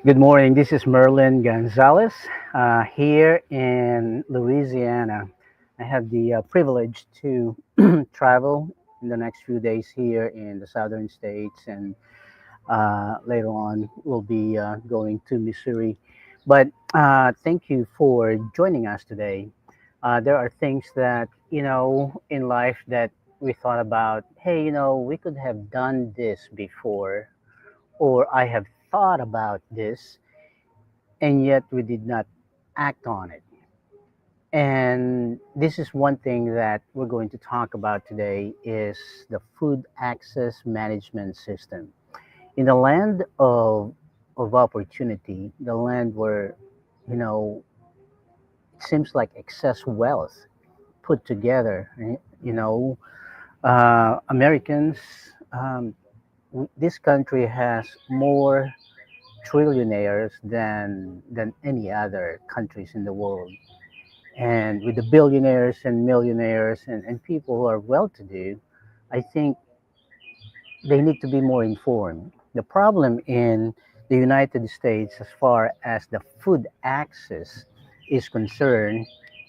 Good morning. This is Merlin Gonzalez here in Louisiana. I have the privilege to travel in the next few days here in the southern states, and later on we'll be going to Missouri. But thank you for joining us today. There are things that, in life that we thought about, hey, we could have done this before, or I have thought about this and yet we did not act on it. And this is one thing that we're going to talk about today is the food access management system. In the land of opportunity, the land where, you know, it seems like excess wealth put together, Americans, um, this country has more trillionaires than any other countries in the world. And with the billionaires and millionaires and people who are well to do, I think they need to be more informed. The problem in the United States, as far as the food access is concerned,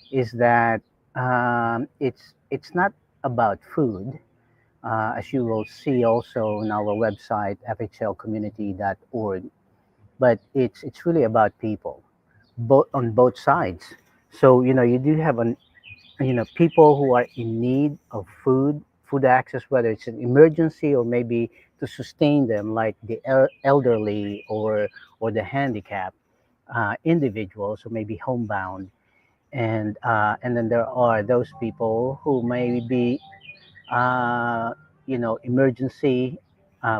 is that it's not about food, as you will see also on our website fhlcommunity.org, but it's really about people, both on both sides. So you do have people who are in need of food access, whether it's an emergency or maybe to sustain them, like the elderly or the handicapped individuals, or maybe homebound. And then there are those people who may be emergency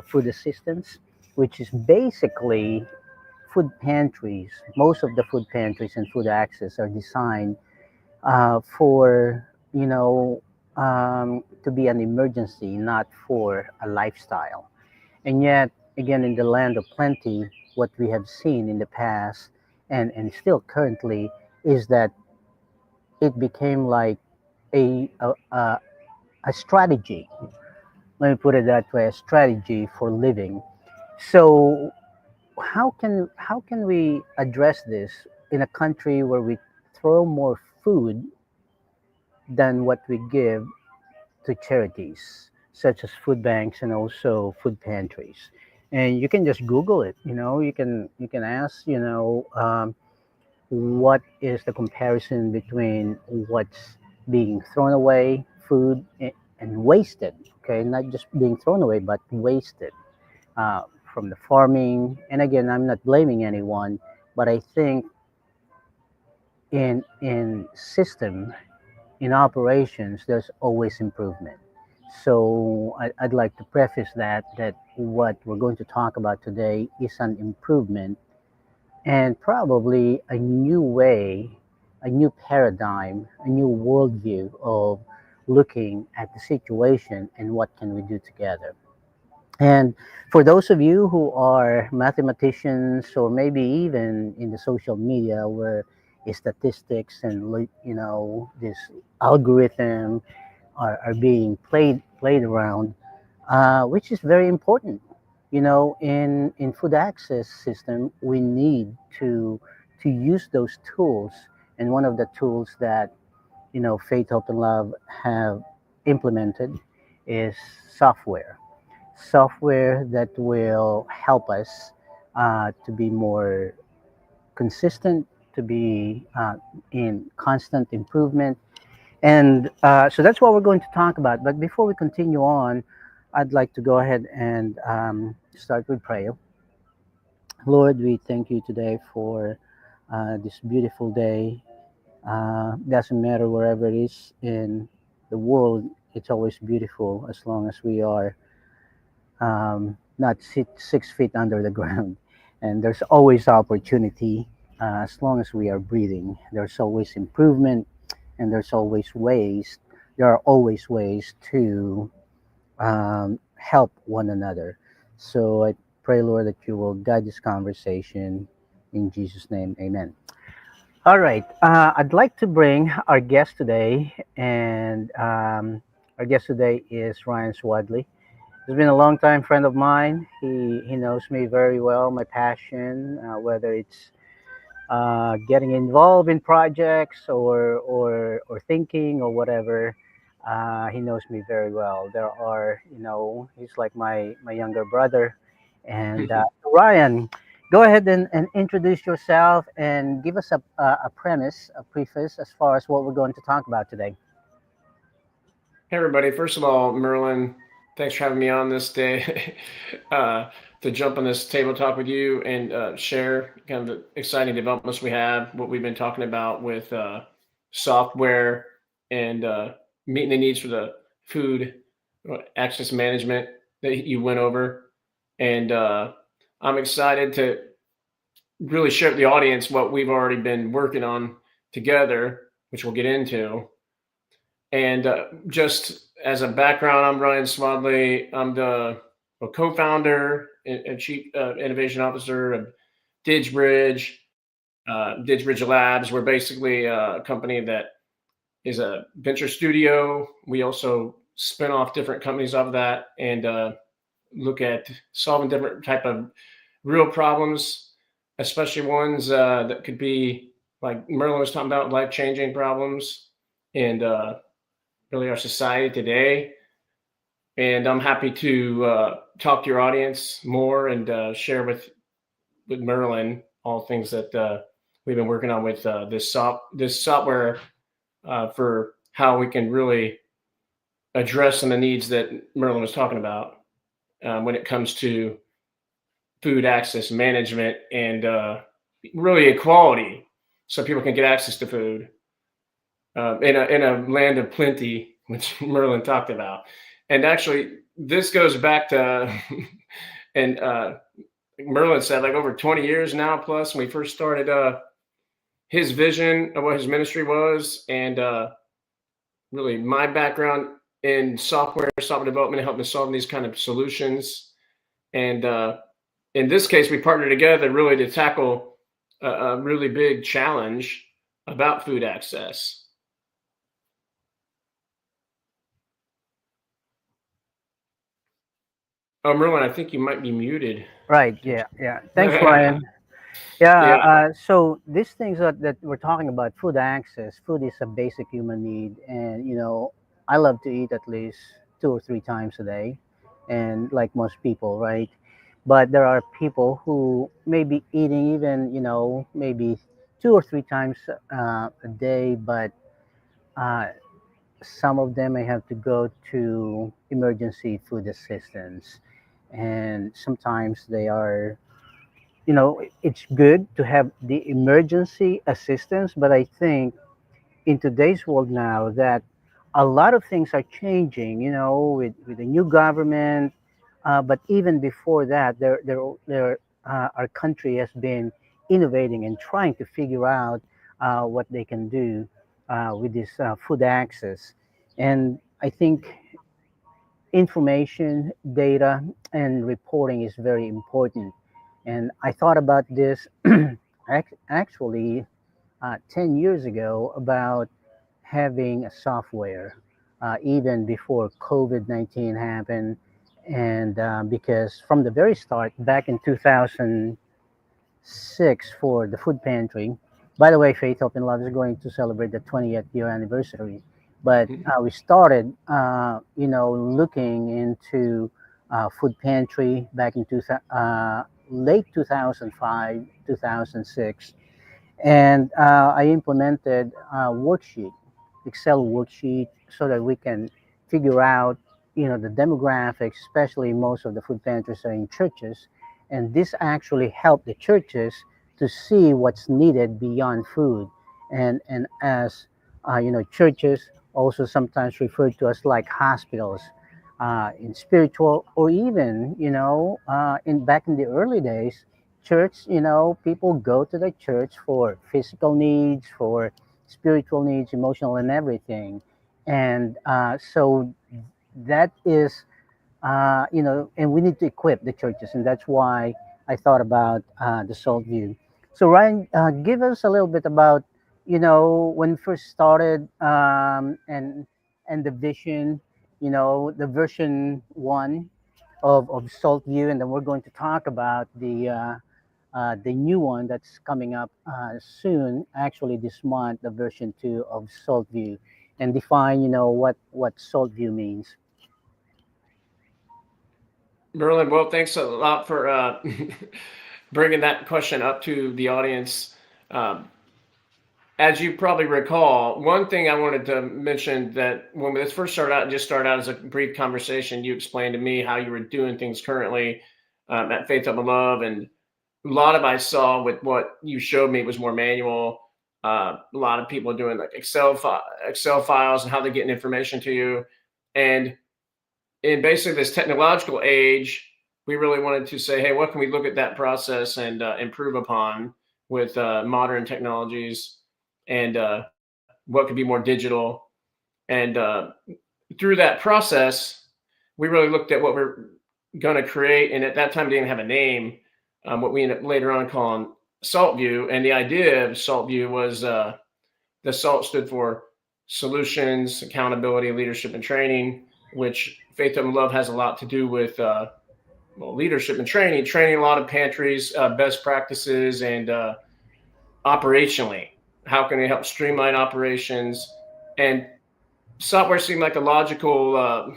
food assistance, which is basically food pantries. Most of the food pantries and food access are designed for to be an emergency, not for a lifestyle. And yet, again, in the land of plenty, what we have seen in the past and still currently is that it became like a strategy. Let me put it that way: a strategy for living. So how can we address this in a country where we throw more food than what we give to charities such as food banks and also food pantries? And you can just Google it. You can ask, what is the comparison between what's being thrown away, food, and wasted. Okay, not just being thrown away, but wasted uh, from the farming. And again, I'm not blaming anyone, but I think in system, in operations, there's always improvement. So I'd like to preface that what we're going to talk about today is an improvement and probably a new way, a new paradigm, a new worldview of looking at the situation and what can we do together. And for those of you who are mathematicians or maybe even in the social media where statistics and this algorithm are being played around, which is very important. In food access system, we need to use those tools. And one of the tools that Faith, Hope, and Love have implemented is software. Software that will help us to be more consistent, to be in constant improvement. And so that's what we're going to talk about. But before we continue on, I'd like to go ahead and start with prayer. Lord, we thank you today for this beautiful day. Doesn't matter wherever it is in the world, it's always beautiful as long as we are not 6 feet under the ground. And there's always opportunity as long as we are breathing. There's always improvement, and there are always ways to help one another. So I pray, Lord, that you will guide this conversation. In Jesus' name, amen. All right. I'd like to bring our guest today, and our guest today is Ryan Swadley. He's been a long time friend of mine. He knows me very well, my passion, whether it's getting involved in projects or thinking or whatever. He knows me very well. There are, he's like my younger brother. And Ryan, go ahead and introduce yourself and give us a premise, a preface as far as what we're going to talk about today. Hey everybody, first of all, Merlin, thanks for having me on this day uh, to jump on this table talk with you and share kind of the exciting developments we have, what we've been talking about with software and meeting the needs for the food access management that you went over. And I'm excited to really share with the audience what we've already been working on together, which we'll get into. And just as a background, I'm Ryan Swadley. I'm the co-founder and chief innovation officer of DidgeBridge. DidgeBridge Labs. We're basically a company that is a venture studio. We also spin off different companies off of that and look at solving different type of real problems, especially ones that could be like Merlin was talking about, life-changing problems and really our society today. And I'm happy to talk to your audience more and share with Merlin all things that we've been working on with this software for how we can really address some of the needs that Merlin was talking about when it comes to food access management and really equality, so people can get access to food in a land of plenty, which Merlin talked about. And actually, this goes back to, and Merlin said, like over 20 years now plus when we first started his vision of what his ministry was, and really my background in software development, helping solve these kind of solutions. And in this case, we partnered together really to tackle a really big challenge about food access. Oh, Merlin, I think you might be muted. Right. Yeah. Yeah. Thanks, Ryan. Yeah. Yeah. So these things that we're talking about, food access, food is a basic human need, and I love to eat at least 2 or 3 times a day, and like most people, right? But there are people who may be eating even maybe 2 or 3 times a day, but uh, some of them may have to go to emergency food assistance, and sometimes they are it's good to have the emergency assistance, but I think in today's world now that a lot of things are changing, with the new government. But even before that, our country has been innovating and trying to figure out what they can do with this food access. And I think information, data, and reporting is very important. And I thought about this actually 10 years ago about having a software, even before COVID 19 happened. And because from the very start, back in 2006, for the food pantry, by the way, Faith, Hope, and Love is going to celebrate the 20th year anniversary. But we started, looking into food pantry back in late 2005, 2006, and I implemented a worksheet, Excel worksheet, so that we can figure out, the demographics. Especially most of the food pantries are in churches, and this actually helped the churches to see what's needed beyond food. And as churches also sometimes referred to as like hospitals, in spiritual, or even in back in the early days, church, people go to the church for physical needs, for spiritual needs, emotional, and everything. And so that is, and we need to equip the churches, and that's why I thought about the SALTview. So Ryan, give us a little bit about, when we first started, and the vision, the version 1. of SALTview, and then we're going to talk about the new one that's coming up soon, actually this month, the version 2 of SALTview, and define, what SALTview means. Merlin, well, thanks a lot for bringing that question up to the audience. Um, as you probably recall, one thing I wanted to mention that when this first started out, just started out as a brief conversation, you explained to me how you were doing things currently at Faith Up and Love, and a lot of I saw with what you showed me was more manual. A lot of people doing like Excel files and how they're getting information to you, and in basically this technological age, we really wanted to say, hey, what can we look at that process and improve upon with modern technologies, and what could be more digital. And through that process, we really looked at what we're going to create. And at that time, we didn't have a name, what we ended up later on calling SALTview. And the idea of SALTview was the SALT stood for Solutions, Accountability, Leadership, and Training, which Faith and Love has a lot to do with leadership and training a lot of pantries, best practices, and operationally. How can we help streamline operations? And software seemed like a logical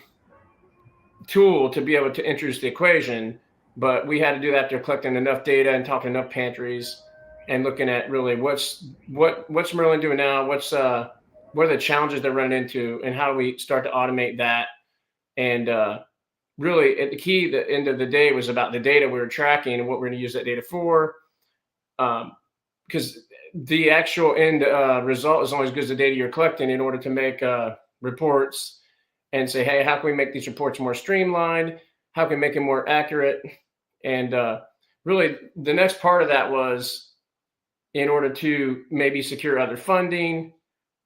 tool to be able to introduce the equation, but we had to do that after collecting enough data and talking enough pantries and looking at really what's Merlin doing now, what are the challenges they're running into, and how do we start to automate that. And really, at the key, the end of the day was about the data we were tracking and what we're going to use that data for. Because the actual end result is only as good as the data you're collecting in order to make reports and say, hey, how can we make these reports more streamlined? How can we make them more accurate? And really, the next part of that was in order to maybe secure other funding,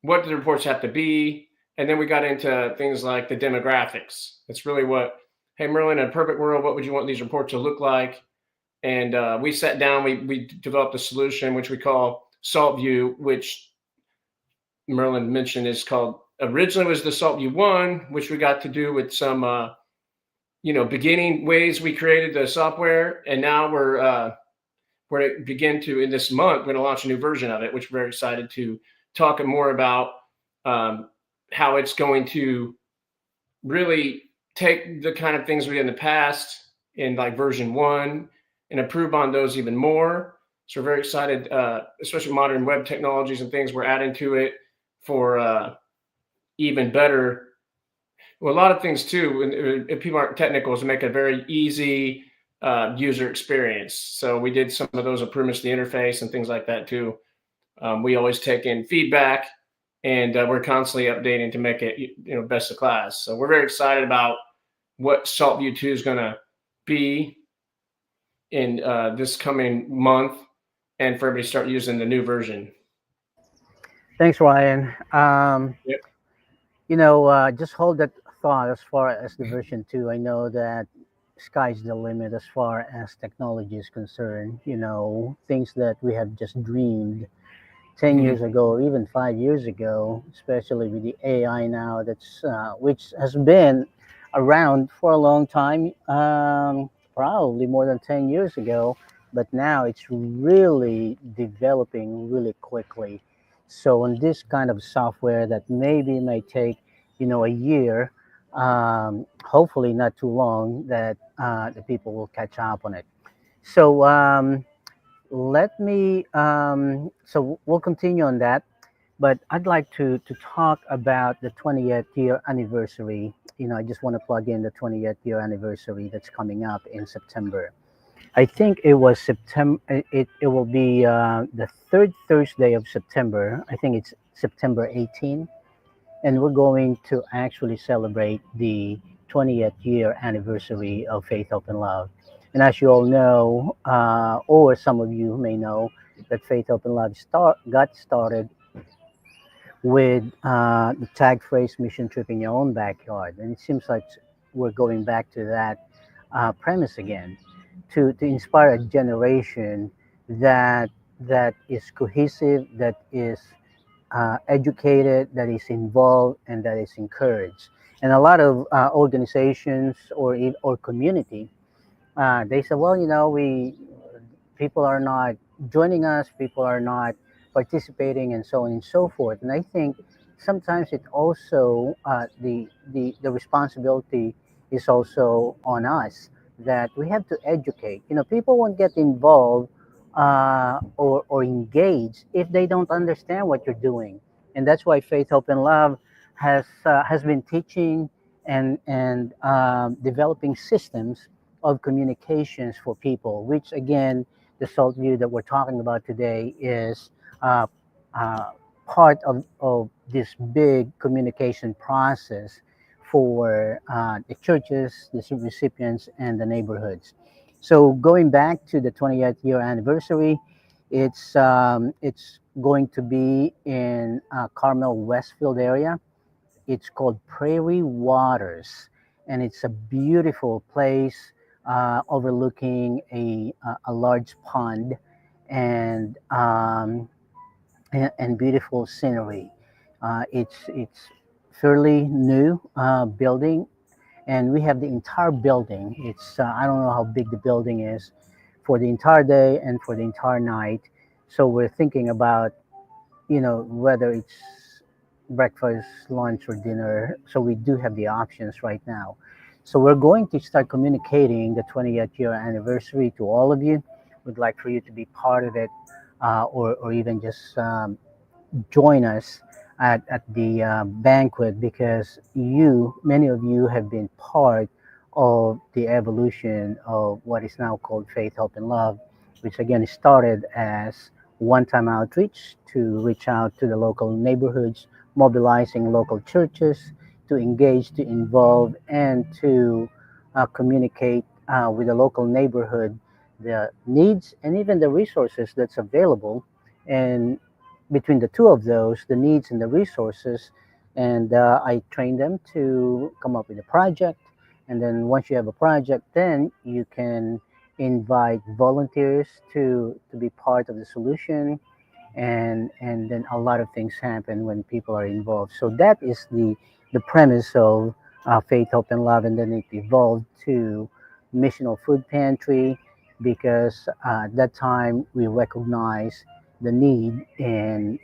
what do the reports have to be? And then we got into things like the demographics. It's really what, hey, Merlin, in a perfect world, what would you want these reports to look like? And we sat down, we developed a solution, which we call SALTview, which Merlin mentioned is called, originally was the SALTview 1, which we got to do with some, beginning ways we created the software. And now we're going to begin to, in this month, we're going to launch a new version of it, which we're very excited to talk more about how it's going to really take the kind of things we did in the past in like version 1 and improve on those even more. So we're very excited, especially modern web technologies and things we're adding to it for even better. Well, a lot of things too, if people aren't technical, is to make a very easy user experience. So we did some of those improvements to the interface and things like that too. We always take in feedback, and we're constantly updating to make it best of class. So we're very excited about what SALTview 2 is going to be in this coming month, and for everybody to start using the new version. Thanks, Ryan. Yep. Just hold that thought as far as the version 2. I know that sky's the limit as far as technology is concerned. Things that we have just dreamed 10 years Mhm. ago or even 5 years ago, especially with the AI now, that's which has been around for a long time, probably more than 10 years ago, but now it's really developing really quickly. So on this kind of software that maybe may take, a year, hopefully not too long, that the people will catch up on it. So we'll continue on that, but I'd like to talk about the 20th year anniversary. I just want to plug in the 20th year anniversary that's coming up in September. I think it was September. It will be the third Thursday of September. I think it's September 18, and we're going to actually celebrate the 20th year anniversary of Faith, Hope, and Love. And as you all know, or some of you may know, that Faith, Hope, and Love got started with the tag phrase "Mission Trip in Your Own Backyard," and it seems like we're going back to that premise again, to inspire a generation that that is cohesive, that is educated, that is involved, and that is encouraged. And a lot of organizations or community, they say, well, we people are not joining us, people are not participating, and so on and so forth. And I think sometimes it also the responsibility is also on us, that we have to educate. People won't get involved or engage if they don't understand what you're doing, and that's why Faith, Hope, and Love has been teaching and developing systems of communications for people, which again, the salt view that we're talking about today is uh, uh, part of this big communication process for the churches, the recipients, and the neighborhoods. So going back to the 20th year anniversary, it's going to be in Carmel Westfield area. It's called Prairie Waters, and it's a beautiful place overlooking a large pond and, and beautiful scenery. It's fairly new building, and we have the entire building. I don't know how big the building is for the entire day and for the entire night. So we're thinking about whether it's breakfast, lunch, or dinner. So we do have the options right now. So we're going to start communicating the 20th year anniversary to all of you. We'd like for you to be part of it, or even just join us at the banquet, because many of you have been part of the evolution of what is now called Faith, Hope, and Love, which again started as one-time outreach to reach out to the local neighborhoods, mobilizing local churches to engage, to involve, and to communicate with the local neighborhood the needs and even the resources that's available. And between the two of those, the needs and the resources, and I train them to come up with a project. And then once you have a project, then you can invite volunteers to be part of the solution, and then a lot of things happen when people are involved. So that is the premise of Faith, Hope, and Love, and then it evolved to Missional Food Pantry, because at that time we recognized the need in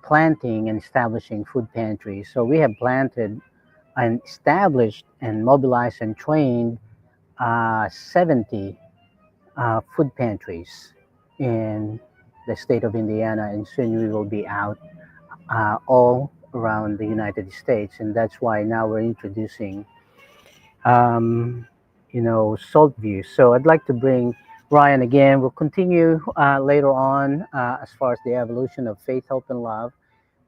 planting and establishing food pantries. So we have planted and established and mobilized and trained 70 food pantries in the state of Indiana, and soon we will be out all around the United States. And that's why now we're introducing, um, SALTview. So I'd like to bring Ryan again. We'll continue later on as far as the evolution of Faith, Hope, and Love.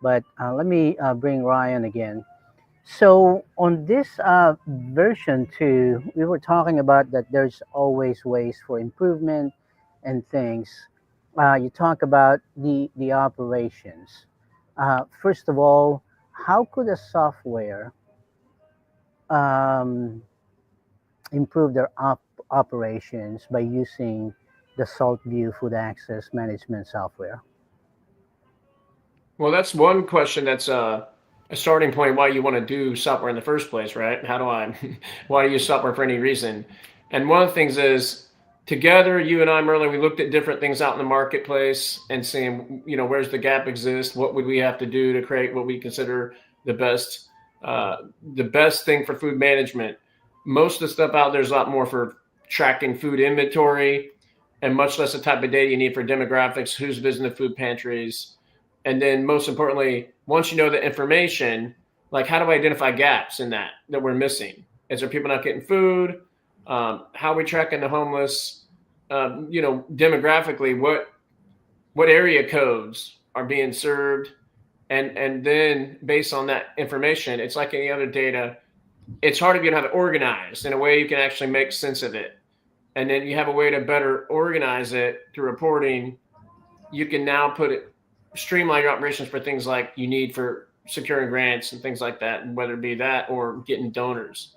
But let me bring Ryan again. So on this version 2, we were talking about that there's always ways for improvement and things. You talk about the operations. First of all, how could a software um, improve their operations by using the SaltView Food Access Management software? Well, that's one question. That's a starting point why you want to do software in the first place, right? How do I, why do you use software for any reason? And one of the things is together, you and I, Merlin, we looked at different things out in the marketplace and seeing, where's the gap exist? What would we have to do to create what we consider the best, uh, the best thing for food management? Most of the stuff out there is a lot more for tracking food inventory and much less the type of data you need for demographics, who's visiting the food pantries, and then most importantly, once you know the information, like how do I identify gaps in that we're missing? Is there people not getting food? How are we tracking the homeless? Demographically, what area codes are being served? And then based on that information, it's like any other data. It's hard if you don't have it organized in a way you can actually make sense of it. And then you have a way to better organize it through reporting. You can now put it streamline your operations for things like you need for securing grants and things like that, and whether it be that or getting donors.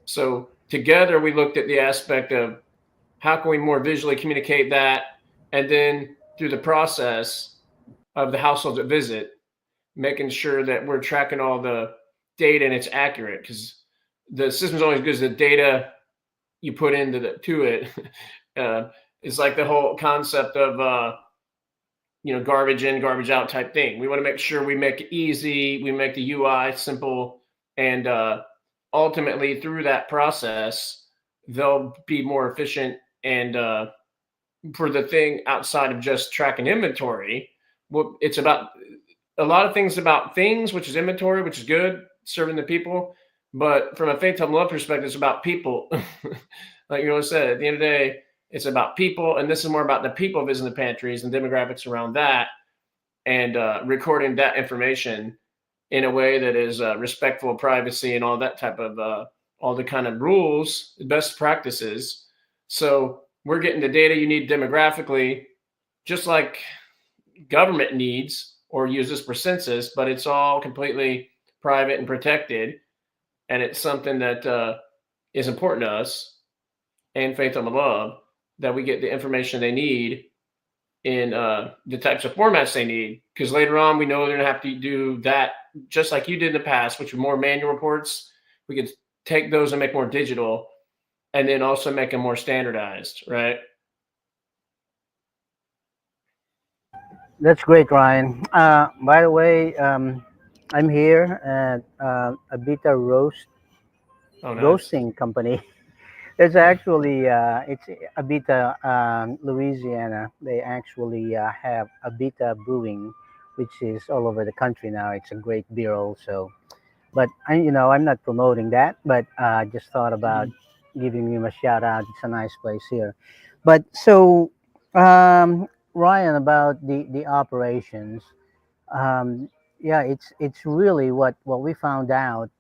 So together we looked at the aspect of how can we more visually communicate that, and then through the process of the households that visit, making sure that we're tracking all the data and it's accurate, because the system's always good as the data you put into to it. uh, it's like the whole concept of garbage in, garbage out type thing. We want to make sure we make it easy, we make the UI simple, and ultimately through that process, they'll be more efficient. And for the thing outside of just tracking inventory, what it's about, a lot of things about things, which is inventory, which is good, serving the people. But from a faith, home, love perspective, it's about people. Like you always said, at the end of the day, it's about people, and this is more about the people visiting the pantries and demographics around that, and recording that information in a way that is respectful of privacy and all that type of all the kind of rules, best practices. So we're getting the data you need demographically, just like government needs or uses for census, but it's all completely private and protected, and it's something that is important to us and faith and love, that we get the information they need in the types of formats they need. Because later on, we know they're going to have to do that just like you did in the past, which were more manual reports. We could take those and make more digital, and then also make them more standardized, right? That's great, Ryan. By the way, I'm here at a Beta Oh, nice. roasting company. There's actually it's Abita, Louisiana. They actually have Abita brewing, which is all over the country now. It's a great beer also. But I'm not promoting that, but I just thought about giving you a shout out. It's a nice place here. But so, Ryan, about the operations, yeah, it's really what we found out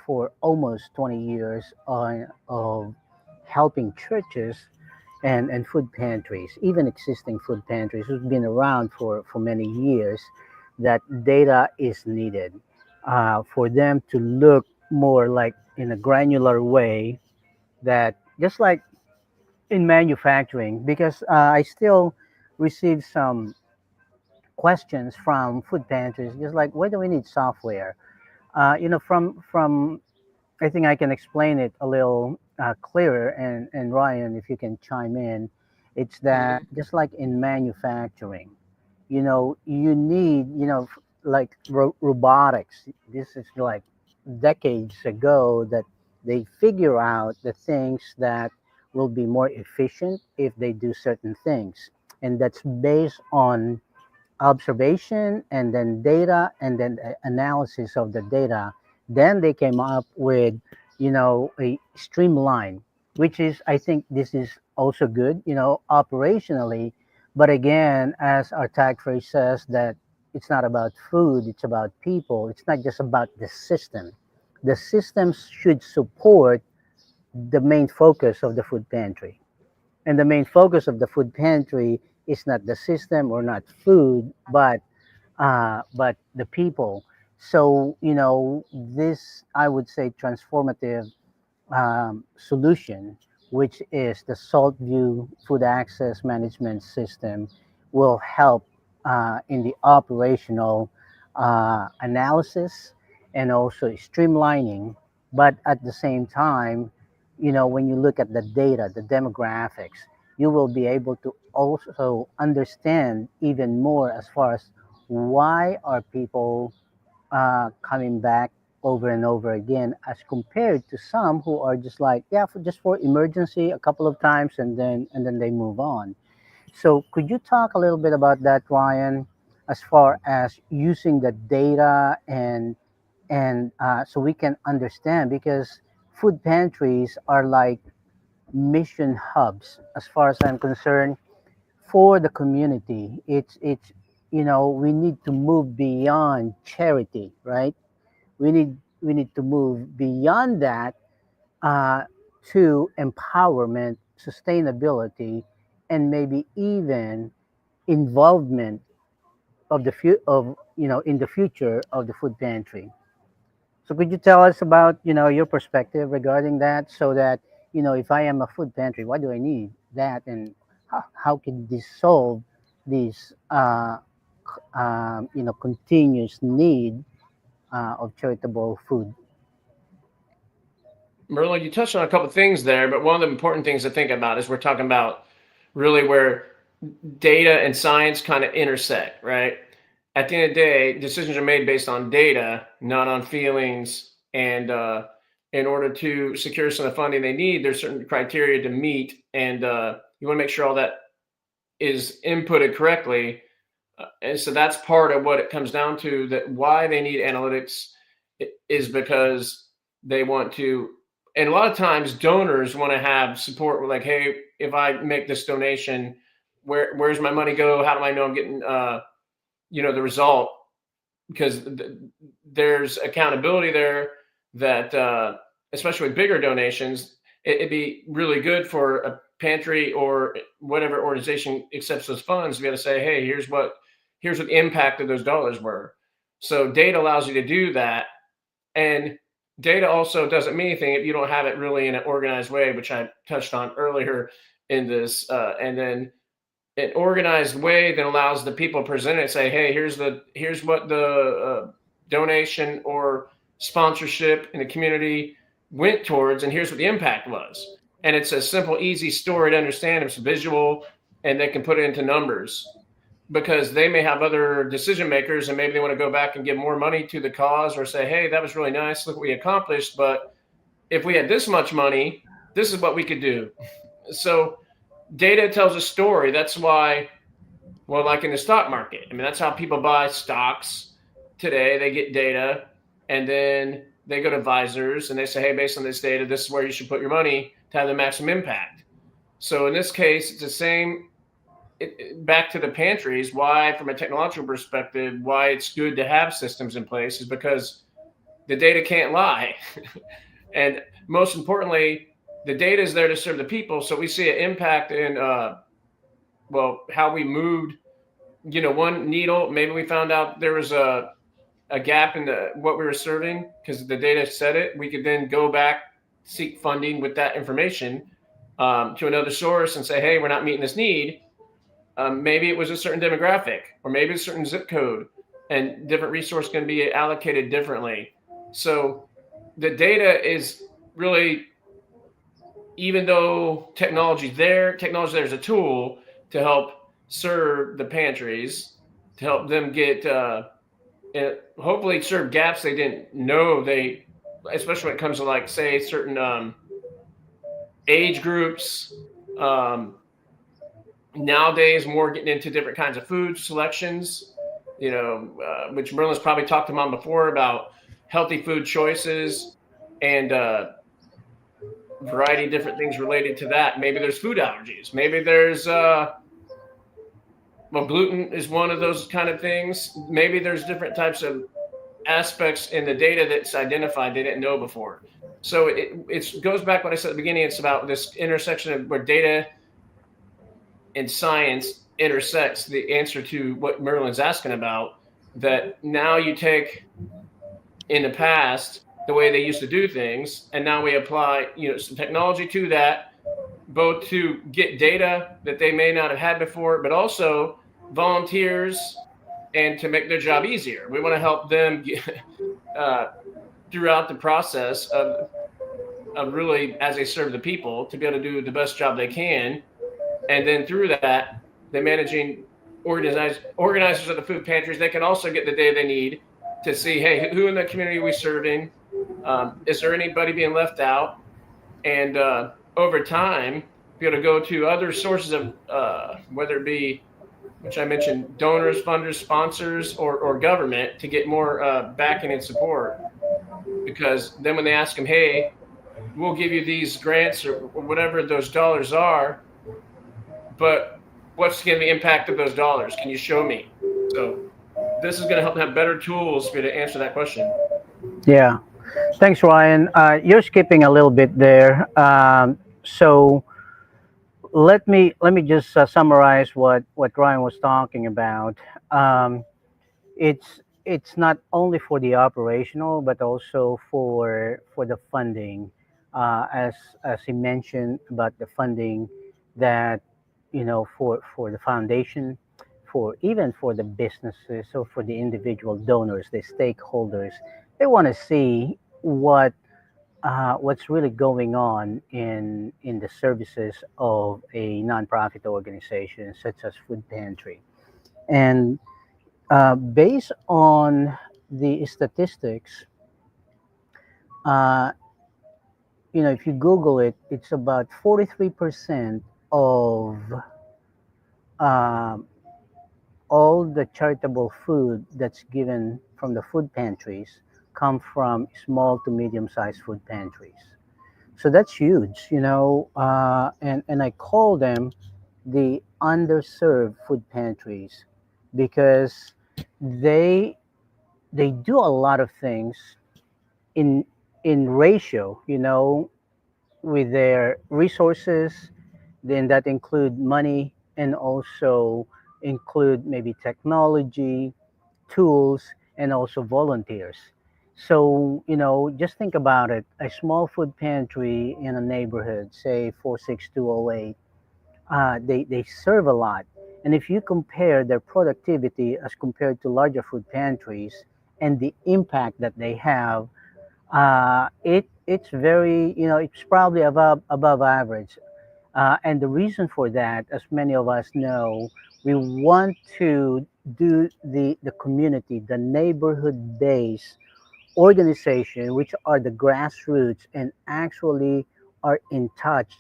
for almost 20 years of helping churches and food pantries, even existing food pantries who've been around for many years, that data is needed for them to look more like in a granular way, that just like in manufacturing, because I still receive some questions from food pantries, just like, why do we need software? From I think I can explain it a little clearer, and Ryan, if you can chime in, it's that just like in manufacturing, you need, like robotics. This is like decades ago that they figure out the things that will be more efficient if they do certain things, and that's based on observation and then data and then analysis of the data. Then they came up with a streamline, which is, I think this is also good, operationally. But again, as our tag phrase says, that it's not about food, it's about people. It's not just about the system. The systems should support the main focus of the food pantry, and the main focus of the food pantry is not the system or not food, but the people. So this, I would say, transformative solution, which is the SALTview Food Access Management System, will help in the operational analysis and also streamlining. But at the same time, when you look at the data, the demographics, you will be able to also understand even more as far as why are people coming back over and over again, as compared to some who are just like, yeah, just for emergency a couple of times, and then they move on. So could you talk a little bit about that, Ryan, as far as using the data, and so we can understand, because food pantries are like mission hubs as far as I'm concerned for the community. It's we need to move beyond charity, right? We need to move beyond that, uh, to empowerment, sustainability, and maybe even involvement of the in the future of the food pantry. So could you tell us about your perspective regarding that, so that if I am a food pantry, why do I need that, and how can this solve this continuous need of charitable food. Merlin, you touched on a couple of things there, but one of the important things to think about is we're talking about really where data and science kind of intersect, right? At the end of the day, decisions are made based on data, not on feelings. And in order to secure some of the funding they need, there's certain criteria to meet, and you want to make sure all that is inputted correctly. And so that's part of what it comes down to. That why they need analytics is because they want to, and a lot of times donors want to have support. Like, hey, if I make this donation, where's my money go? How do I know I'm getting the result? Because there's accountability there that especially with bigger donations, it'd be really good for a pantry or whatever organization accepts those funds to be able to say, hey, here's what the impact of those dollars were. So data allows you to do that. And data also doesn't mean anything if you don't have it really in an organized way, which I touched on earlier in this. And then an organized way that allows the people present it, say, hey, here's what the donation or sponsorship in the community went towards, and here's what the impact was. And it's a simple, easy story to understand. It's visual, and they can put it into numbers, because they may have other decision makers, and maybe they want to go back and give more money to the cause, or say, hey, that was really nice, look what we accomplished, but if we had this much money, this is what we could do. So data tells a story. That's why, well, like in the stock market, I mean, that's how people buy stocks today. They get data, and then they go to advisors and they say, hey, based on this data, this is where you should put your money to have the maximum impact. So in this case, it's the same. Back to the pantries, why, from a technological perspective, why it's good to have systems in place is because the data can't lie. And most importantly, the data is there to serve the people. So we see an impact in, how we moved, one needle. Maybe we found out there was a gap in what we were serving because the data said it. We could then go back, seek funding with that information to another source and say, hey, we're not meeting this need. Maybe it was a certain demographic, or maybe a certain zip code, and different resource can be allocated differently. So the data is really, even though technology there is a tool to help serve the pantries, to help them get, hopefully serve gaps they didn't know they, especially when it comes to, like, say, certain age groups. Um, Nowadays, more getting into different kinds of food selections, which Merlin's probably talked to Mom before about healthy food choices and variety of different things related to that. Maybe there's food allergies. Maybe there's gluten is one of those kind of things. Maybe there's different types of aspects in the data that's identified they didn't know before. So it goes back what I said at the beginning. It's about this intersection of where data and science intersects, the answer to what Merlin's asking about. That now you take, in the past, the way they used to do things, and now we apply some technology to that, both to get data that they may not have had before, but also volunteers, and to make their job easier. We want to help them get, throughout the process of really, as they serve the people, to be able to do the best job they can. And then through that, the managing organizers of the food pantries, they can also get the data they need to see, hey, who in the community are we serving? Is there anybody being left out? And over time, be able to go to other sources of, whether it be, which I mentioned, donors, funders, sponsors, or government, to get more backing and support. Because then when they ask them, hey, we'll give you these grants or whatever those dollars are, but what's going to be the impact of those dollars? Can you show me? So this is going to help have better tools for you to answer that question. Yeah, thanks, Ryan. You're skipping a little bit there. So let me just summarize what Ryan was talking about. Um, it's not only for the operational, but also for the funding, as he mentioned about the funding that for the foundation for even for the businesses or for the individual donors, the stakeholders. They want to see what's really going on in the services of a nonprofit organization such as food pantry. And based on the statistics, uh, if you Google it, it's about 43% of um, all the charitable food that's given from the food pantries come from small to medium sized food pantries. So that's huge, and I call them the underserved food pantries because they they do a lot of things in ratio, with their resources. Then that include money and also include maybe technology, tools, and also volunteers. So, just think about it. A small food pantry in a neighborhood, say 46208, they serve a lot. And if you compare their productivity as compared to larger food pantries and the impact that they have, it's very, it's probably above average. And the reason for that, as many of us know, we want to do the community, the neighborhood based organization, which are the grassroots and actually are in touch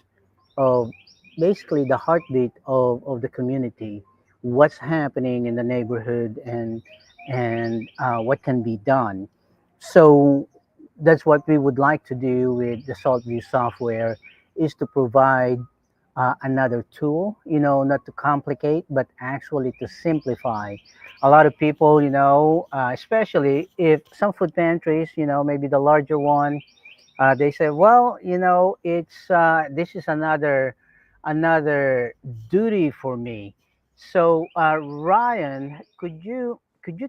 of basically the heartbeat of the community, what's happening in the neighborhood and what can be done. So that's what we would like to do with the SALTview software is to provide another tool, not to complicate, but actually to simplify. A lot of people, especially if some food pantries, maybe the larger one, they say, well, it's this is another duty for me. So, Ryan, could you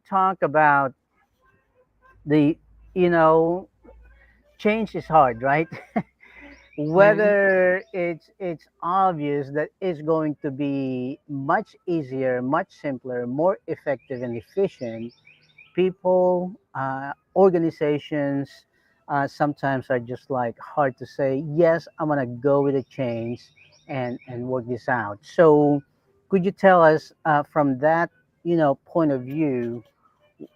talk about the, you know, change is hard, right? Hmm. Whether it's obvious that it's going to be much easier, much simpler, more effective and efficient, people, organizations, sometimes are just like hard to say, yes, I'm gonna go with a change and work this out. So could you tell us, from that, point of view,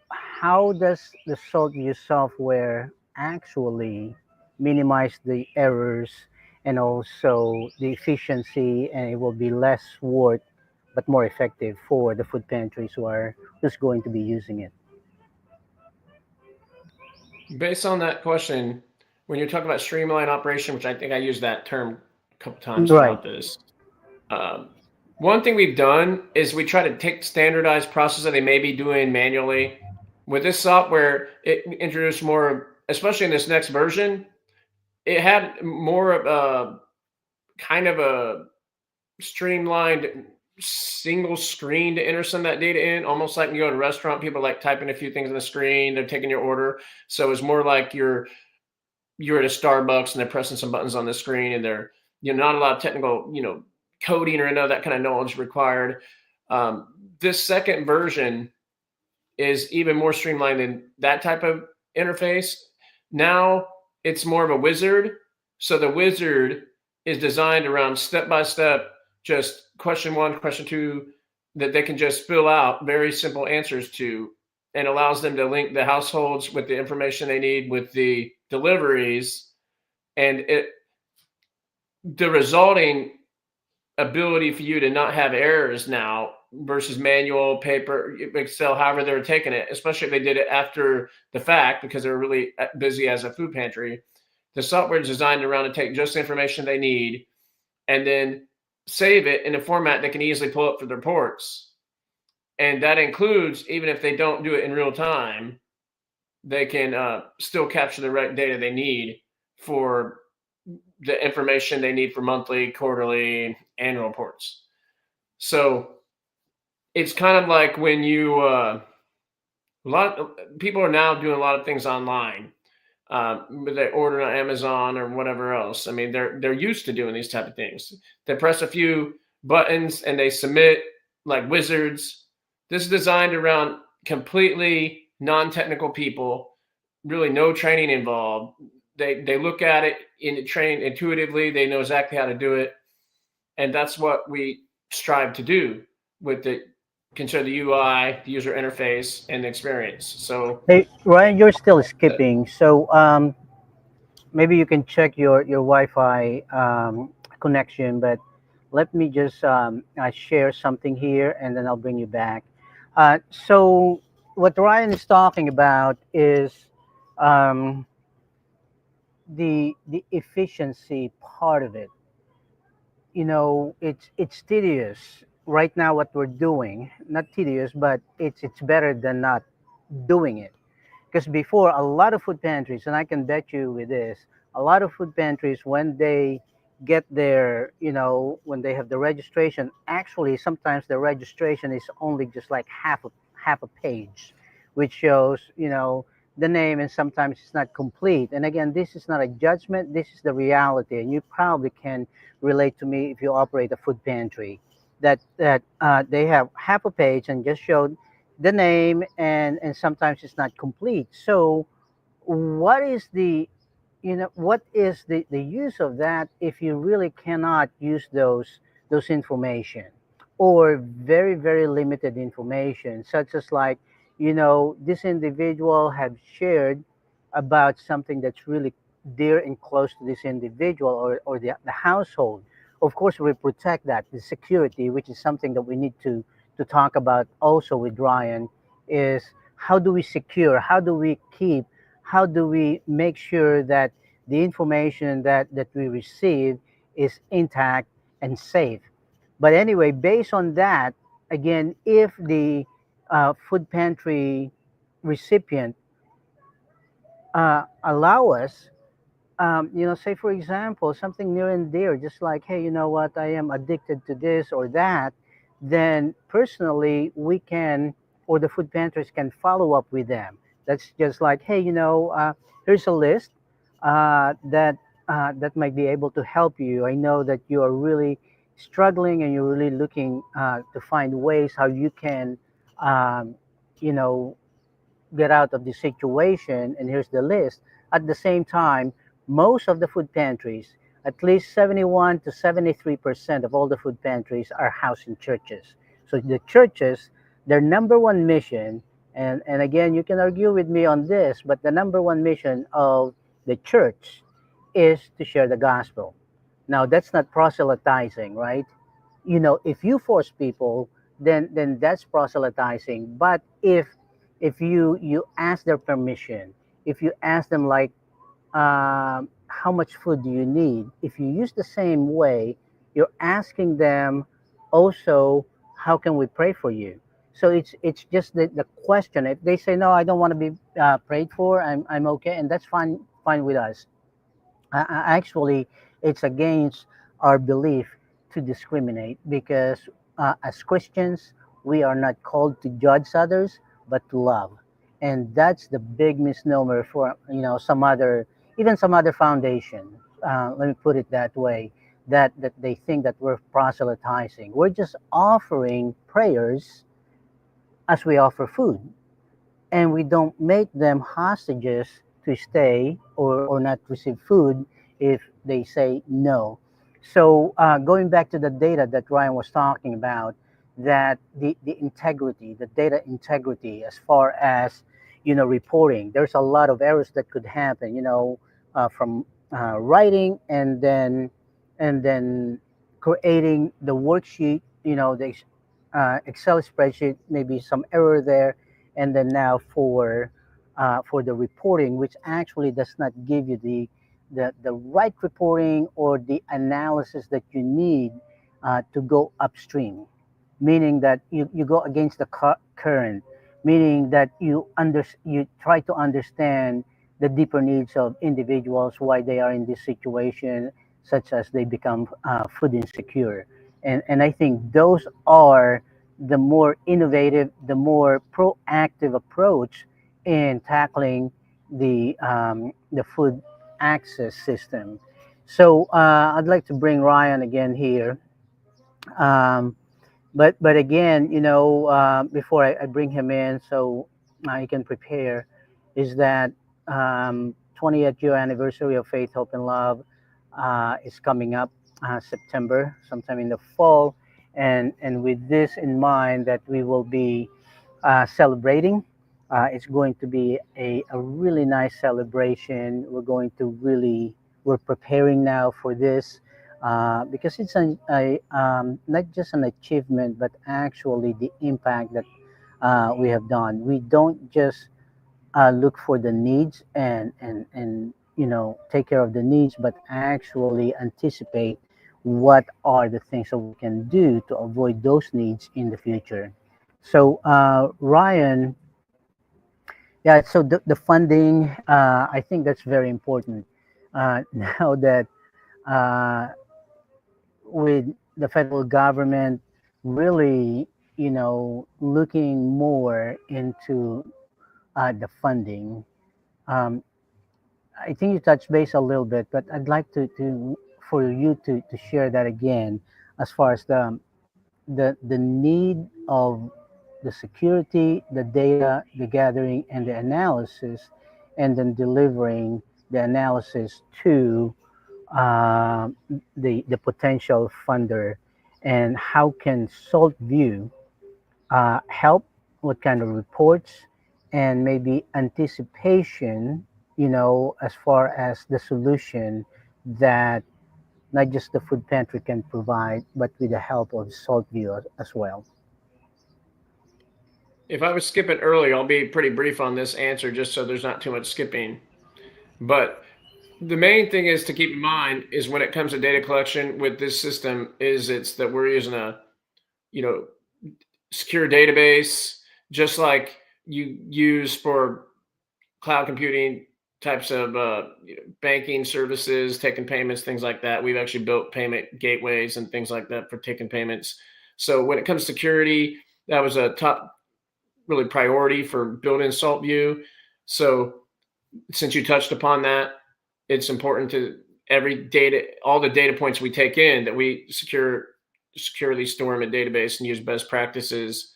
how does the SaltView software actually minimize the errors and also the efficiency, and it will be less work but more effective for the food pantries who's going to be using it? Based on that question, when you're talking about streamline operation, which I think I used that term a couple times Right. throughout this, um, one thing we've done is we try to take standardized processes that they may be doing manually. With this software, it introduced more, especially in this next version, it had more of a kind of a streamlined single screen to enter some of that data in, almost like when you go to a restaurant, people like typing a few things on the screen, they're taking your order. So it's more like you're at a Starbucks and they're pressing some buttons on the screen and they're, not a lot of technical, coding or any of that kind of knowledge required. Um, this second version is even more streamlined than that type of interface. Now it's more of a wizard. So the wizard is designed around step by step, just question one, question two, that they can just fill out very simple answers to, and allows them to link the households with the information they need with the deliveries. And the resulting ability for you to not have errors now versus manual, paper, Excel, however they were taking it, especially if they did it after the fact because they're really busy as a food pantry. The software is designed around to take just the information they need and then save it in a format they can easily pull up for their reports. And that includes, even if they don't do it in real time, they can still capture the right data they need for the information they need for monthly, quarterly, annual reports. So it's kind of like when a lot of people are now doing a lot of things online. They order on Amazon or whatever else. I mean, they're used to doing these type of things. They press a few buttons and they submit like wizards. This is designed around completely non-technical people, really no training involved. They look at it in train intuitively. They know exactly how to do it, and that's what we strive to do with the consider the UI, the user interface, and the experience. So Hey, Ryan, you're still uh, skipping. So maybe you can check your Wi-Fi connection. But let me just share something here, and then I'll bring you back. So what Ryan is talking about is um, the efficiency part of it. It's tedious right now what we're doing. Not tedious, but it's better than not doing it. Because before, a lot of food pantries, and I can bet you with this, a lot of food pantries, when they get their, when they have the registration, actually sometimes the registration is only just like half a page, which shows, the name, and sometimes it's not complete. And again, this is not a judgment, this is the reality, and you probably can relate to me if you operate a food pantry. That they have half a page and just showed the name, and sometimes it's not complete. So what is the use of that if you really cannot use those information, or very very limited information, such as like, this individual have shared about something that's really dear and close to this individual, or the household. Of course, we protect that, the security, which is something that we need to talk about also with Ryan, is how do we secure, how do we make sure that the information that we receive is intact and safe. But anyway, based on that, again, if the food pantry recipient allow us, say for example, something near and dear, just like, hey, you know what, I am addicted to this or that, then personally we can, or the food pantries can follow up with them. That's just like, hey, here's a list that might be able to help you. I know that you are really struggling and you're really looking to find ways how you can, um, you know, get out of the situation, and here's the list. At the same time, most of the food pantries, at least 71 to 73% of all the food pantries are housed in churches. So the churches, their number one mission, and again, you can argue with me on this, but the number one mission of the church is to share the gospel. Now, that's not proselytizing, right? If you force people, then that's proselytizing. But if you ask their permission, if you ask them like, how much food do you need, if you use the same way, you're asking them also, how can we pray for you? So it's just the question. If they say, no, I don't want to be prayed for, I'm okay, and that's fine with us. Actually, it's against our belief to discriminate, because as Christians, we are not called to judge others, but to love. And that's the big misnomer for, even some other foundation. Let me put it that way, that they think that we're proselytizing. We're just offering prayers as we offer food, and we don't make them hostages to stay, or not receive food if they say no. So going back to the data that Ryan was talking about, that the integrity, the data integrity, as far as reporting, there's a lot of errors that could happen. From writing, and then creating the worksheet. The Excel spreadsheet, maybe some error there, and then now for the reporting, which actually does not give you the right reporting or the analysis that you need to go upstream, meaning that you go against the current, meaning that you try to understand the deeper needs of individuals, why they are in this situation, such as they become food insecure. And I think those are the more innovative, the more proactive approach in tackling the food access system. So I'd like to bring Ryan again here. Um, But again, before I bring him in, so he can prepare, is that 20th year anniversary of Faith, Hope, and Love is coming up September, sometime in the fall, and with this in mind, that we will be celebrating. It's going to be a really nice celebration. We're preparing now for this because it's not just an achievement, but actually the impact that we have done. We don't just look for the needs and take care of the needs, but actually anticipate what are the things that we can do to avoid those needs in the future. So Ryan, yeah, so the funding, I think that's very important. Now that uh, with the federal government really, looking more into the funding, um, I think you touched base a little bit, but I'd like to for you to share that again, as far as the need of the security, the data, the gathering, and the analysis, and then delivering the analysis to uh, the potential funder, and how can SaltView help, what kind of reports, and maybe anticipation, as far as the solution that not just the food pantry can provide, but with the help of SaltView as well. If I was skipping early, I'll be pretty brief on this answer just so there's not too much skipping. But the main thing is to keep in mind is when it comes to data collection with this system is it's that we're using a, you know, secure database, just like you use for cloud computing types of banking services, taking payments, things like that. We've actually built payment gateways and things like that for taking payments. So when it comes to security, that was a top really priority for building SaltView. So since you touched upon that, it's important to every data, all the data points we take in, that we securely store them in database and use best practices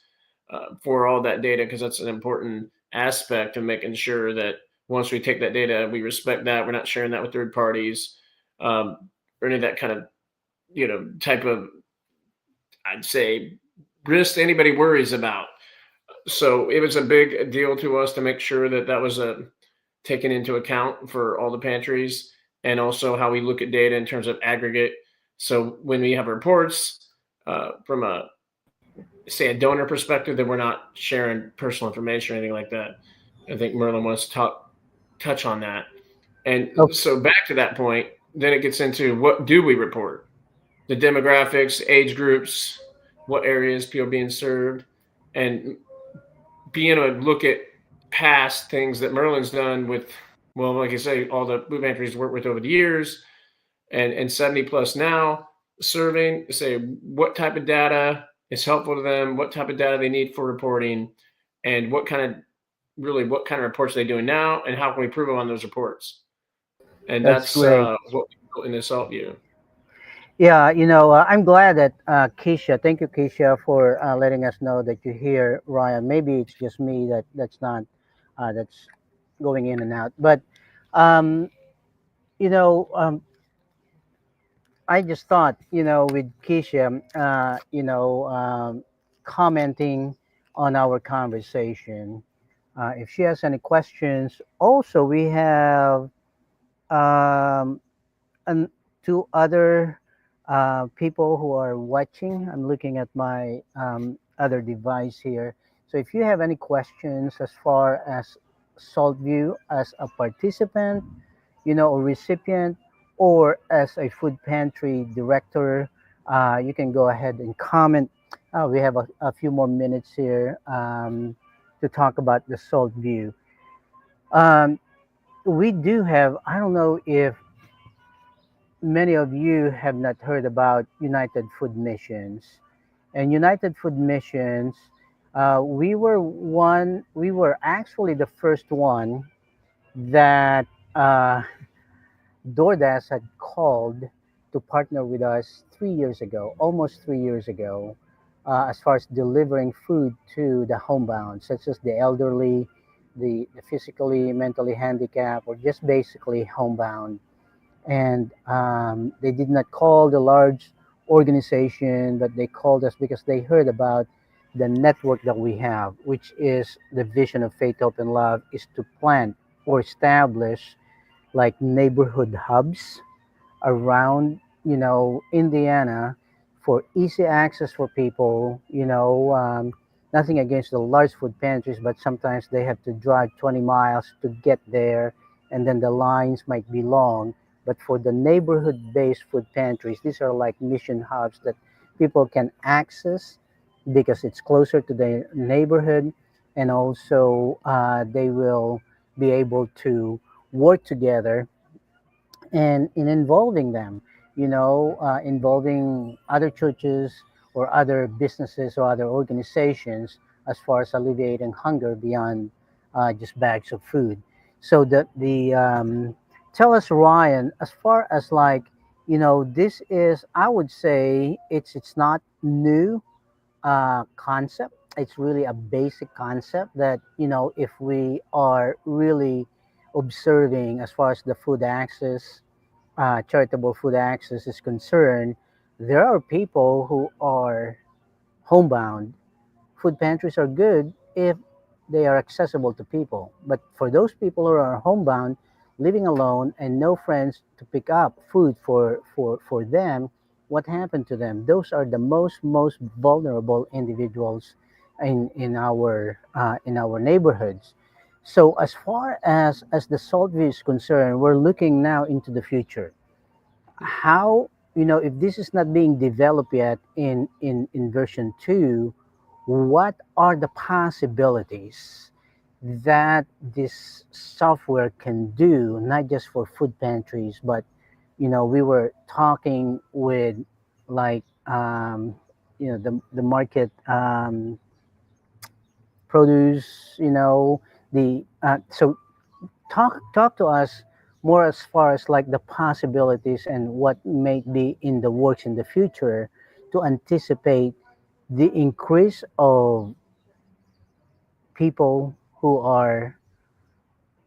for all that data, because that's an important aspect of making sure that once we take that data, we respect that. We're not sharing that with third parties, um, or any of that kind of type of, I'd say, risk anybody worries about. So it was a big deal to us to make sure that that was taken into account for all the pantries, and also how we look at data in terms of aggregate. So when we have reports from a, say, a donor perspective, that we're not sharing personal information or anything like that. I think Merlin wants to touch on that. And Okay, so back to that point, then it gets into what do we report? The demographics, age groups, what areas people are being served, and being able to look at past things that Merlin's done with, well, like I say, all the food pantries worked with over the years, and 70 plus now serving, say what type of data is helpful to them, what type of data they need for reporting, and what kind of reports are they doing now, and how can we improve on those reports. And that's that's great. what we built in this SaltView. Yeah, I'm glad that Keisha, thank you, Keisha, for letting us know that you hear Ryan. Maybe it's just me that's not, that's going in and out. But, um, you know, um, I just thought, with Keisha, commenting on our conversation, if she has any questions. Also, we have um, and two other people who are watching. I'm looking at my other device here. So if you have any questions as far as SaltView as a participant, a recipient, or as a food pantry director, you can go ahead and comment. We have a few more minutes here to talk about the SaltView. Um, we do have, I don't know if many of you have not heard about United Food Missions. And United Food Missions, we were actually the first one that DoorDash had called to partner with us 3 years ago, almost 3 years ago. as far as delivering food to the homebound, such as the elderly, the physically, mentally handicapped, or just basically homebound. And they did not call the large organization, but they called us because they heard about the network that we have, which is the vision of Faith, Hope, and Love, is to plant or establish like neighborhood hubs around, Indiana, for easy access for people. Nothing against the large food pantries, but sometimes they have to drive 20 miles to get there, and then the lines might be long. But for the neighborhood based food pantries, these are like mission hubs that people can access because it's closer to the neighborhood, and also they will be able to work together and in involving them, involving other churches or other businesses or other organizations as far as alleviating hunger beyond just bags of food. So tell us, Ryan, as far as like, this is, I would say it's not new concept. It's really a basic concept that, if we are really observing as far as the food access, charitable food access is concerned, there are people who are homebound. Food pantries are good if they are accessible to people. But for those people who are homebound, living alone and no friends to pick up food for them, what happened to them? Those are the most vulnerable individuals in our neighborhoods. So as far as the SALTview is concerned, we're looking now into the future. How, if this is not being developed yet in version 2, what are the possibilities that this software can do, not just for food pantries, but we were talking with like the market produce, the so talk to us more as far as like the possibilities and what may be in the works in the future to anticipate the increase of people who are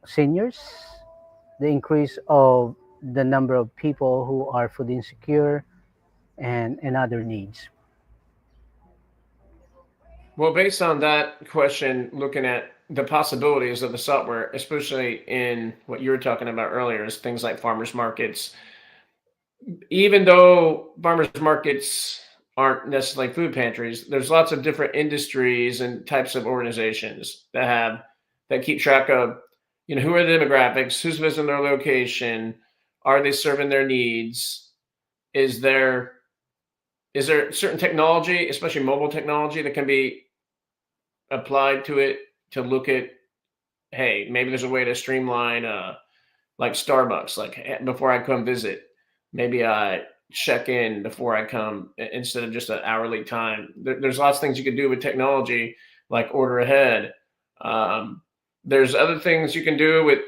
seniors, the increase of the number of people who are food insecure and other needs. Well, based on that question, looking at the possibilities of the software, especially in what you were talking about earlier, is things like farmers markets. Even though farmers markets aren't necessarily food pantries, there's lots of different industries and types of organizations that keep track of, who are the demographics, who's visiting their location, are they serving their needs, is there is there certain technology, especially mobile technology, that can be applied to it to look at, hey, maybe there's a way to streamline like Starbucks, like before I come visit, maybe I check in before I come instead of just an hourly time. There's lots of things you can do with technology, like order ahead. Um, there's other things you can do with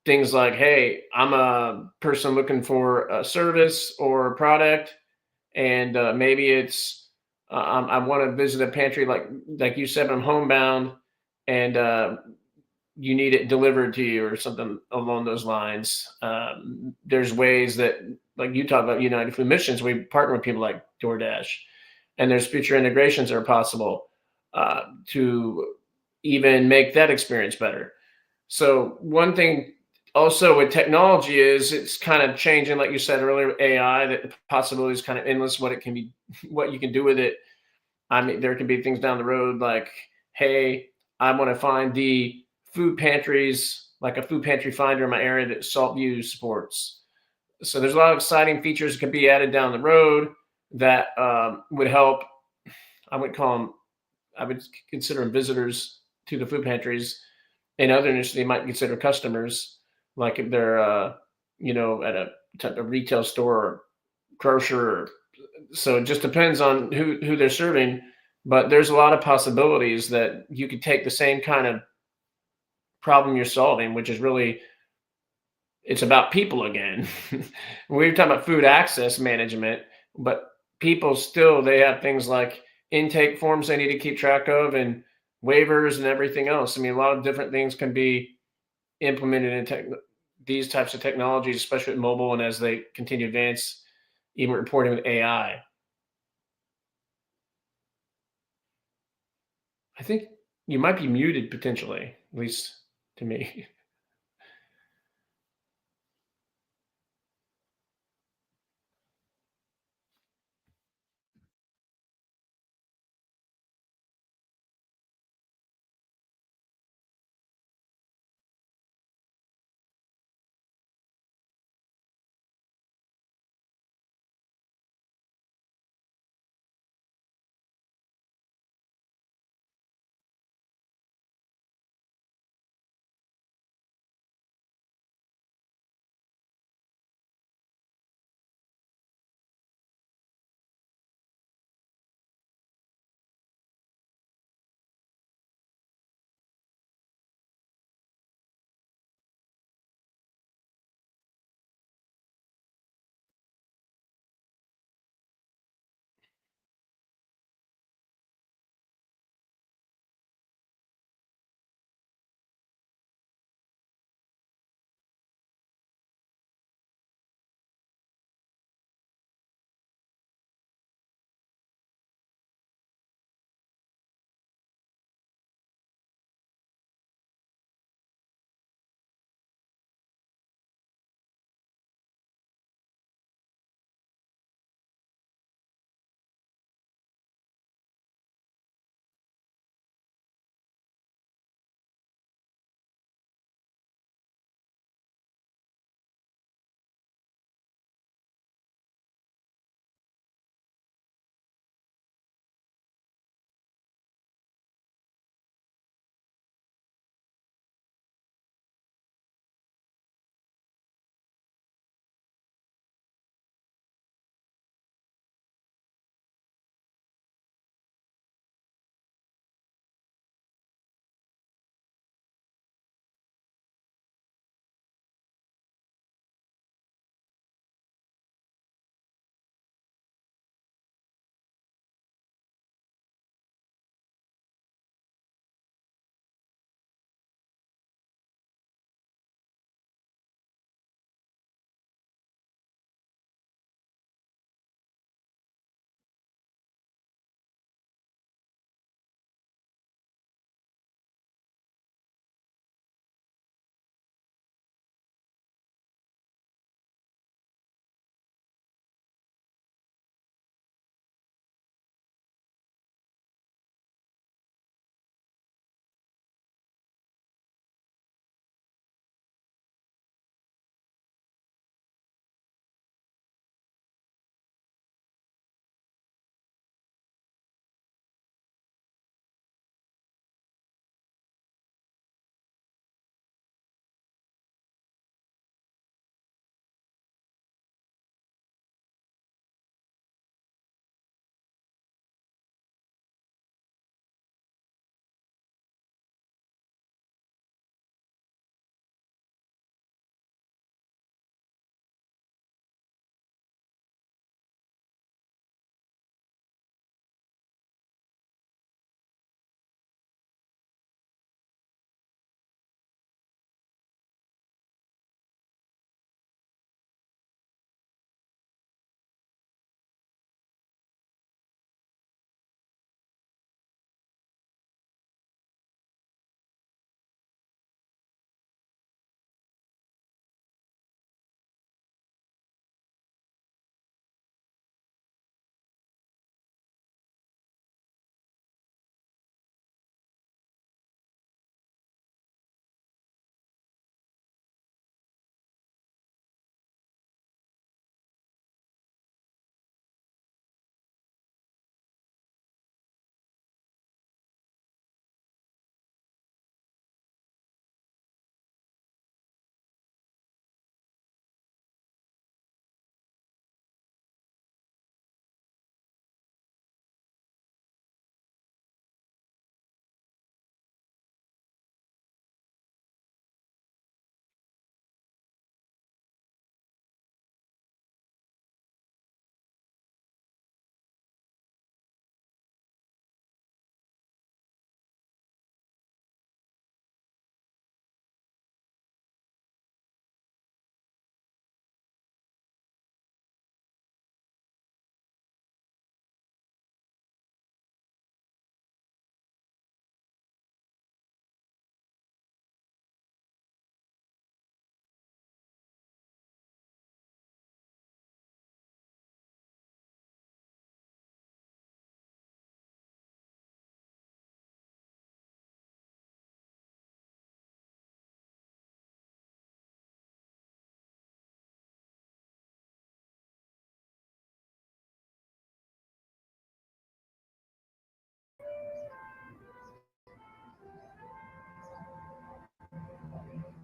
things like, hey, I'm a person looking for a service or a product, and maybe it's I want to visit a pantry, like you said, I'm homebound, and you need it delivered to you or something along those lines. There's ways that, like you talk about United Food Missions, we partner with people like DoorDash, and there's future integrations that are possible to even make that experience better. So one thing also with technology is it's kind of changing, like you said earlier, with AI, that the possibility is kind of endless. What it can be, what you can do with it. I mean, there can be things down the road like, hey, I want to find the food pantries, like a food pantry finder in my area that SALTview supports. So there's a lot of exciting features that can be added down the road that would help. I would call them, I would consider them visitors to the food pantries. In other industries, they might consider customers, like if they're, at a type of retail store or grocer. So it just depends on who they're serving, but there's a lot of possibilities that you could take the same kind of problem you're solving, which is really, it's about people again. We were talking about food access management, but people still they have things like intake forms they need to keep track of and waivers and everything else. I mean, a lot of different things can be implemented in these types of technologies, especially with mobile and as they continue to advance, even reporting with AI. I think you might be muted potentially, at least to me.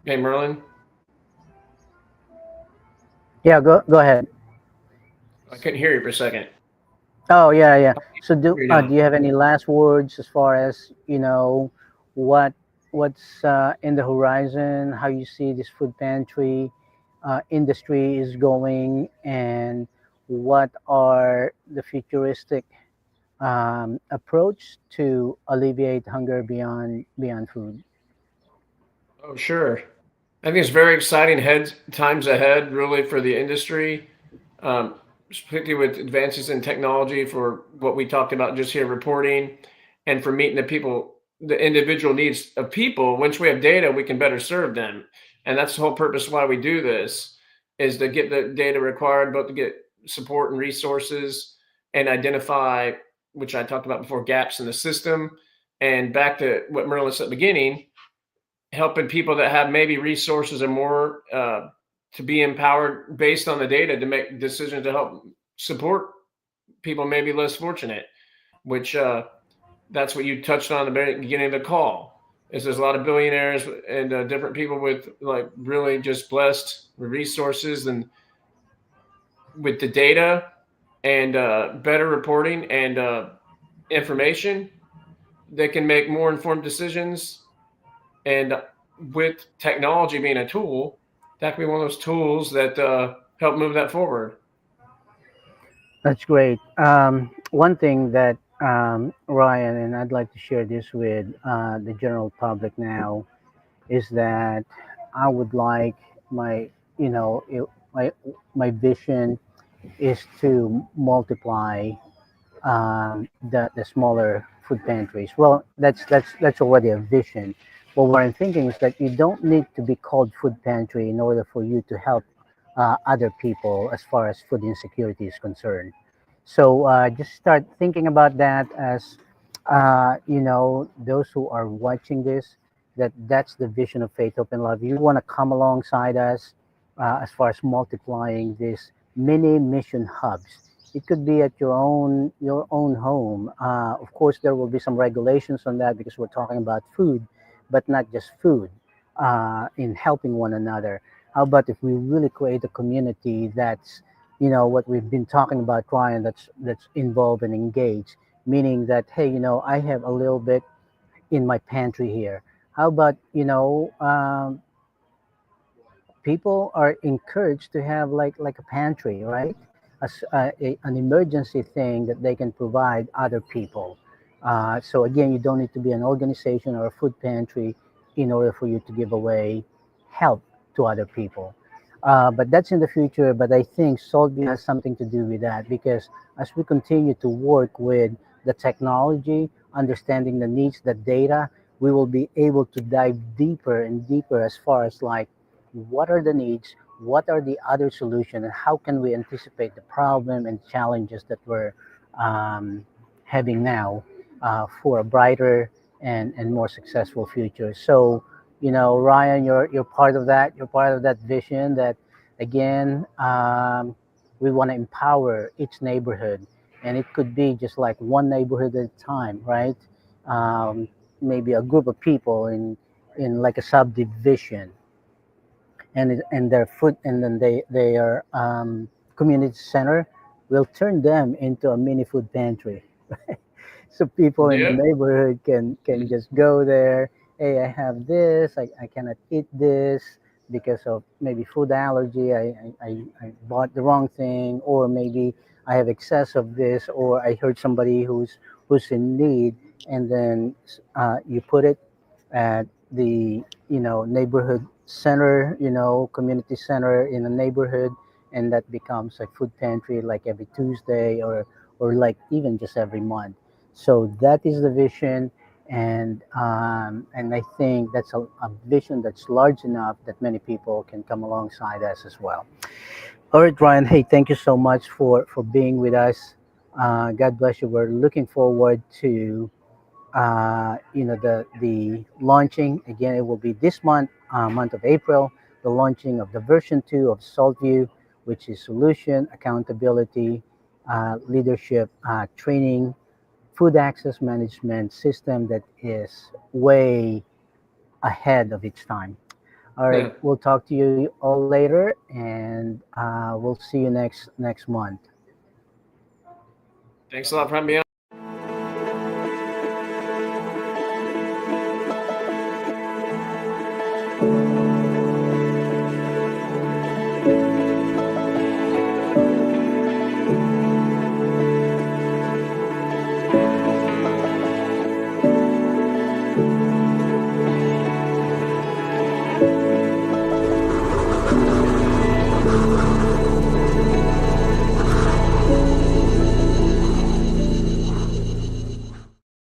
Hey, Merlin, Yeah, go ahead. I couldn't hear you for a second. Oh yeah, yeah. So Here you do now. you have any last words as far as what what's in the horizon? How you see this food pantry industry is going, and what are the futuristic approach to alleviate hunger beyond food? Oh, sure. I think it's very exciting times ahead, really, for the industry, particularly with advances in technology for what we talked about just here, reporting, and for meeting the people, the individual needs of people. Once we have data, we can better serve them, and that's the whole purpose why we do this, is to get the data required, both to get support and resources, and identify, which I talked about before, gaps in the system. And back to what Merlin said at the beginning, helping people that have maybe resources and more to be empowered based on the data to make decisions to help support people maybe less fortunate, which that's what you touched on at the very beginning of the call, is there's a lot of billionaires and different people with like really just blessed resources and with the data and better reporting and information, they can make more informed decisions. And with technology being a tool, that can be one of those tools that help move that forward. That's great. One thing that Ryan, and I'd like to share this with the general public now, is that I would like my, you know, it, my vision is to multiply the smaller food pantries. Well, that's already a vision. But what I'm thinking is that you don't need to be called food pantry in order for you to help other people as far as food insecurity is concerned. So just start thinking about that as those who are watching this, that's the vision of Faith, Hope, and Love. You want to come alongside us as far as multiplying these mini mission hubs. It could be at your own home. Of course, there will be some regulations on that because we're talking about food, but not just food. In helping one another. How about if we really create a community that's what we've been talking about, Ryan, that's involved and engaged, meaning that hey, I have a little bit in my pantry here. How about people are encouraged to have like a pantry, right? An emergency thing that they can provide other people. So again, you don't need to be an organization or a food pantry in order for you to give away help to other people. But that's in the future. But I think SALTview has something to do with that because as we continue to work with the technology, understanding the needs, the data, we will be able to dive deeper and deeper as far as like what are the needs, what are the other solutions, and how can we anticipate the problem and challenges that we're um, having now for a brighter and more successful future. So, Ryan, you're part of that. You're part of that vision. That again, we want to empower each neighborhood, and it could be just like one neighborhood at a time, right? Um, Maybe a group of people in like a subdivision and their food and then their community center will turn them into a mini food pantry. So people in the Yeah. neighborhood can just go there. Hey, I have this. I cannot eat this because of maybe food allergy. I bought the wrong thing, or maybe I have excess of this, or I heard somebody who's in need, and then you put it at the neighborhood center, community center in a neighborhood, and that becomes a food pantry like every Tuesday or like even just every month. So that is the vision, and I think that's a vision that's large enough that many people can come alongside us as well. All right, Ryan. Hey, thank you so much for being with us. God bless you. We're looking forward to the launching again. It will be this month of April, the launching of the version 2 of SaltView, which is solution accountability, leadership training, food access management system that is way ahead of its time. All right, we'll talk to you all later, and we'll see you next month. Thanks a lot for having me on.